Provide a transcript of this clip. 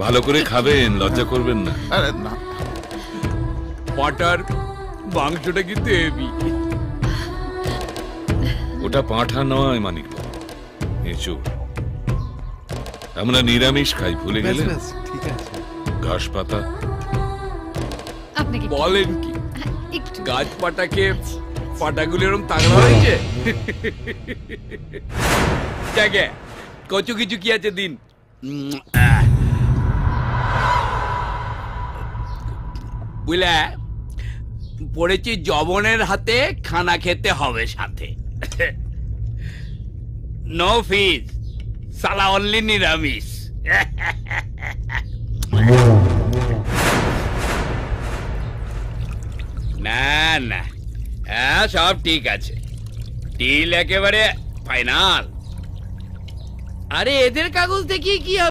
ভালো করে খাবেন, লজ্জা করবেন না। আরে না, পাটার মাংসটা কিন্তু হেভি। ওটা পাঁঠা নয় মানিক, এঁচোড়। আমরা নিরামিষ খাই, ভুলে গেলেন? ঠিক আছে। ঘাস পাতা। আপনাকে বলেন কি একটু গাছ পাটা খেয়ে পাটাগুলো এরকম তাগড়া হয়েছে? জাগে কচু কিছু কি আছে দিন। বুঝলে, পড়েছি জবনের হাতে, খানা খেতে হবে সাথে। নো ফিস, সালা অনলি নিরামিষ। না না, হ্যাঁ সব ঠিক আছে, ডিল একেবারে ফাইনাল। আরে এদের কাগজ দেখিয়ে কি হবে?